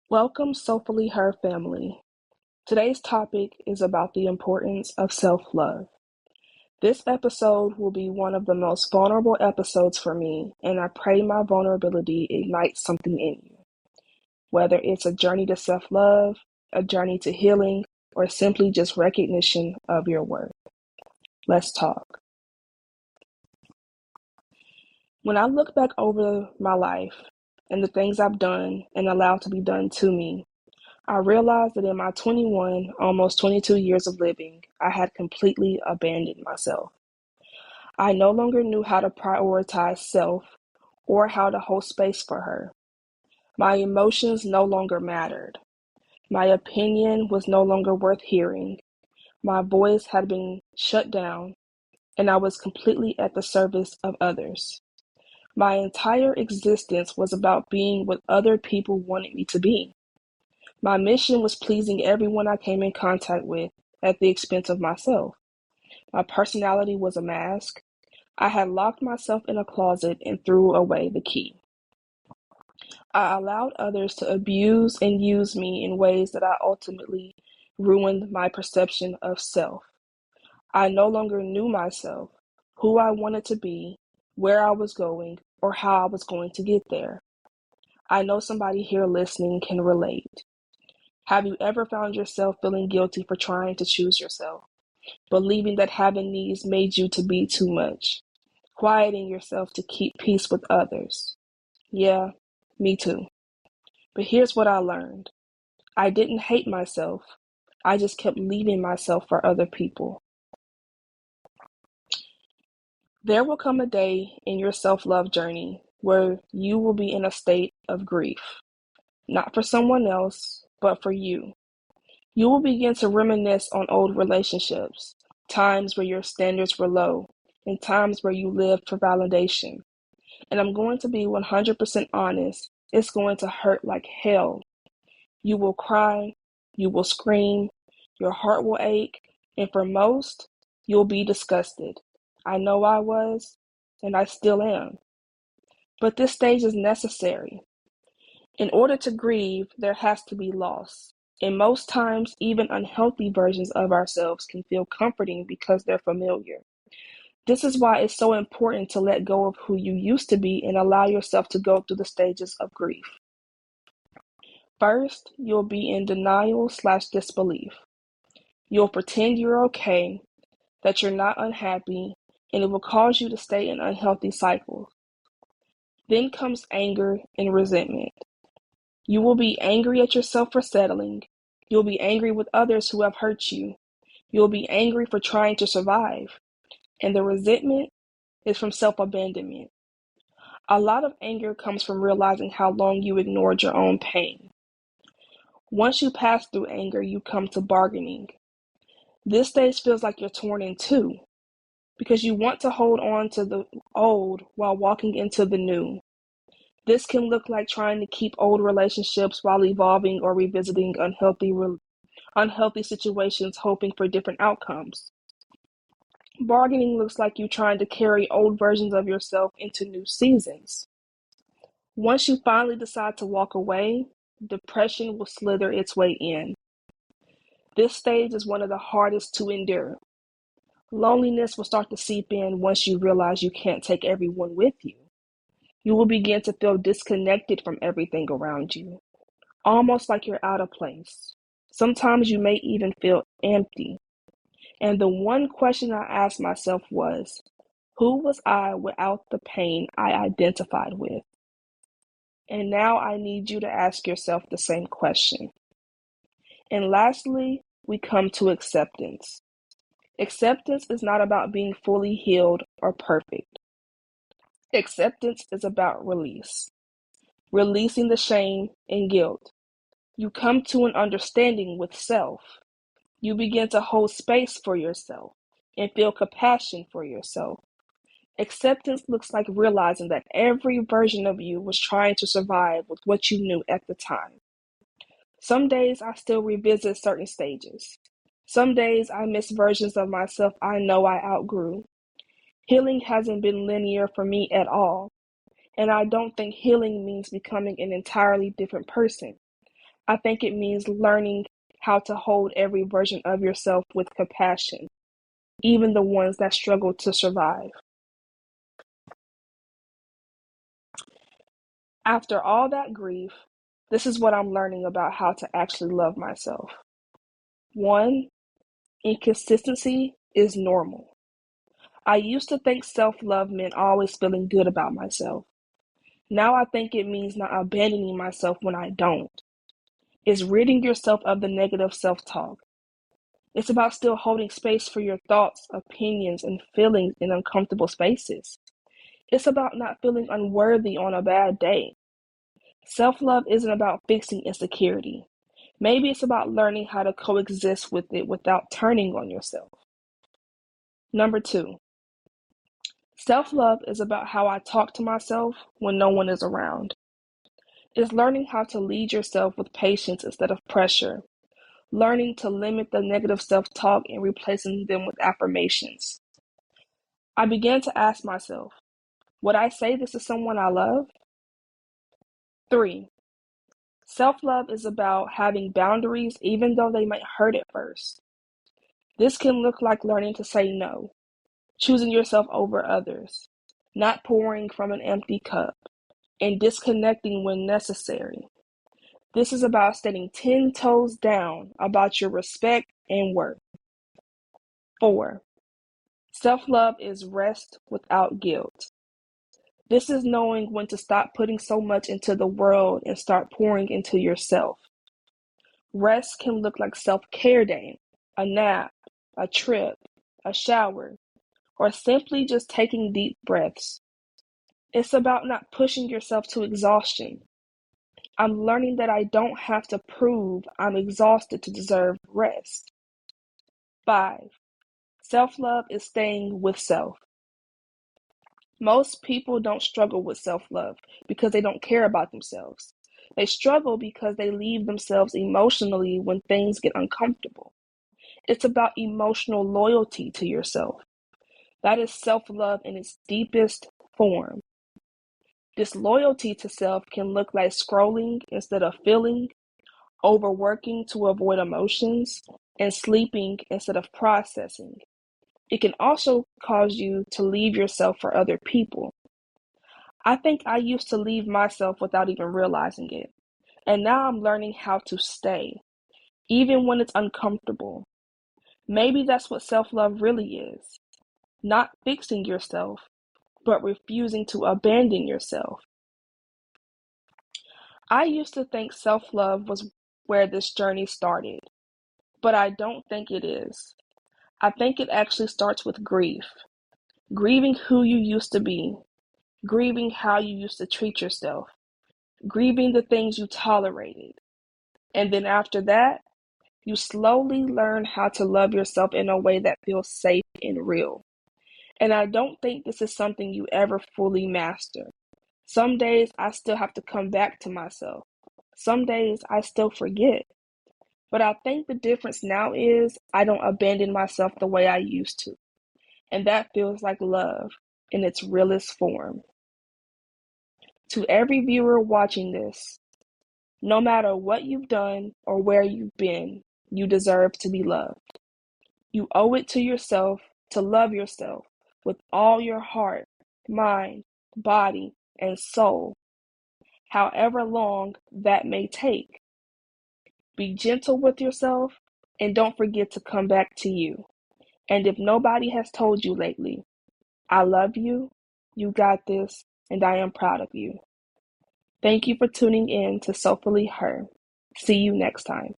Welcome, Soulfully Her family. Today's topic is about the importance of self-love. This episode will be one of the most vulnerable episodes for me, and I pray my vulnerability ignites something in you. Whether it's a journey to self-love, a journey to healing, or simply just recognition of your worth. Let's talk. When I look back over my life and the things I've done and allowed to be done to me, I realized that in my 21, almost 22 years of living, I had completely abandoned myself. I no longer knew how to prioritize self or how to hold space for her. My emotions no longer mattered. My opinion was no longer worth hearing. My voice had been shut down, and I was completely at the service of others. My entire existence was about being what other people wanted me to be. My mission was pleasing everyone I came in contact with at the expense of myself. My personality was a mask. I had locked myself in a closet and threw away the key. I allowed others to abuse and use me in ways that I ultimately ruined my perception of self. I no longer knew myself, who I wanted to be, where I was going, or how I was going to get there. I know somebody here listening can relate. Have you ever found yourself feeling guilty for trying to choose yourself, believing that having needs made you to be too much, quieting yourself to keep peace with others? Yeah, me too. But here's what I learned. I didn't hate myself. I just kept leaving myself for other people. There will come a day in your self-love journey where you will be in a state of grief, not for someone else, but for you. You will begin to reminisce on old relationships, times where your standards were low, and times where you lived for validation. And I'm going to be 100% honest, it's going to hurt like hell. You will cry, you will scream, your heart will ache, and for most, you'll be disgusted. I know I was, and I still am. But this stage is necessary. In order to grieve, there has to be loss. And most times, even unhealthy versions of ourselves can feel comforting because they're familiar. This is why it's so important to let go of who you used to be and allow yourself to go through the stages of grief. First, you'll be in denial/disbelief. You'll pretend you're okay, that you're not unhappy, and it will cause you to stay in unhealthy cycles. Then comes anger and resentment. You will be angry at yourself for settling. You'll be angry with others who have hurt you. You'll be angry for trying to survive. And the resentment is from self-abandonment. A lot of anger comes from realizing how long you ignored your own pain. Once you pass through anger, you come to bargaining. This stage feels like you're torn in two because you want to hold on to the old while walking into the new. This can look like trying to keep old relationships while evolving or revisiting unhealthy situations, hoping for different outcomes. Bargaining looks like you trying to carry old versions of yourself into new seasons. Once you finally decide to walk away, depression will slither its way in. This stage is one of the hardest to endure. Loneliness will start to seep in once you realize you can't take everyone with you. You will begin to feel disconnected from everything around you, almost like you're out of place. Sometimes you may even feel empty. And the one question I asked myself was, who was I without the pain I identified with? And now I need you to ask yourself the same question. And lastly, we come to acceptance. Acceptance is not about being fully healed or perfect. Acceptance is about release, releasing the shame and guilt. You come to an understanding with self. You begin to hold space for yourself and feel compassion for yourself. Acceptance looks like realizing that every version of you was trying to survive with what you knew at the time. Some days I still revisit certain stages. Some days I miss versions of myself I know I outgrew. Healing hasn't been linear for me at all, and I don't think healing means becoming an entirely different person. I think it means learning how to hold every version of yourself with compassion, even the ones that struggle to survive. After all that grief, this is what I'm learning about how to actually love myself. 1, inconsistency is normal. I used to think self-love meant always feeling good about myself. Now I think it means not abandoning myself when I don't. It's ridding yourself of the negative self-talk. It's about still holding space for your thoughts, opinions, and feelings in uncomfortable spaces. It's about not feeling unworthy on a bad day. Self-love isn't about fixing insecurity. Maybe it's about learning how to coexist with it without turning on yourself. Number 2, self-love is about how I talk to myself when no one is around. It's learning how to lead yourself with patience instead of pressure. Learning to limit the negative self-talk and replacing them with affirmations. I began to ask myself, would I say this to someone I love? 3, self-love is about having boundaries even though they might hurt at first. This can look like learning to say no, choosing yourself over others, not pouring from an empty cup, and disconnecting when necessary. This is about standing 10 toes down about your respect and worth. 4, self-love is rest without guilt. This is knowing when to stop putting so much into the world and start pouring into yourself. Rest can look like self-care day, a nap, a trip, a shower, or simply just taking deep breaths. It's about not pushing yourself to exhaustion. I'm learning that I don't have to prove I'm exhausted to deserve rest. 5, self-love is staying with self. Most people don't struggle with self-love because they don't care about themselves. They struggle because they leave themselves emotionally when things get uncomfortable. It's about emotional loyalty to yourself. That is self-love in its deepest form. Disloyalty to self can look like scrolling instead of feeling, overworking to avoid emotions, and sleeping instead of processing. It can also cause you to leave yourself for other people. I think I used to leave myself without even realizing it. And now I'm learning how to stay, even when it's uncomfortable. Maybe that's what self-love really is. Not fixing yourself, but refusing to abandon yourself. I used to think self-love was where this journey started, but I don't think it is. I think it actually starts with grief. Grieving who you used to be, grieving how you used to treat yourself, grieving the things you tolerated. And then after that, you slowly learn how to love yourself in a way that feels safe and real. And I don't think this is something you ever fully master. Some days I still have to come back to myself. Some days I still forget. But I think the difference now is I don't abandon myself the way I used to. And that feels like love in its realest form. To every viewer watching this, no matter what you've done or where you've been, you deserve to be loved. You owe it to yourself to love yourself with all your heart, mind, body, and soul, however long that may take. Be gentle with yourself and don't forget to come back to you. And if nobody has told you lately, I love you, you got this, and I am proud of you. Thank you for tuning in to Soulfully Her. See you next time.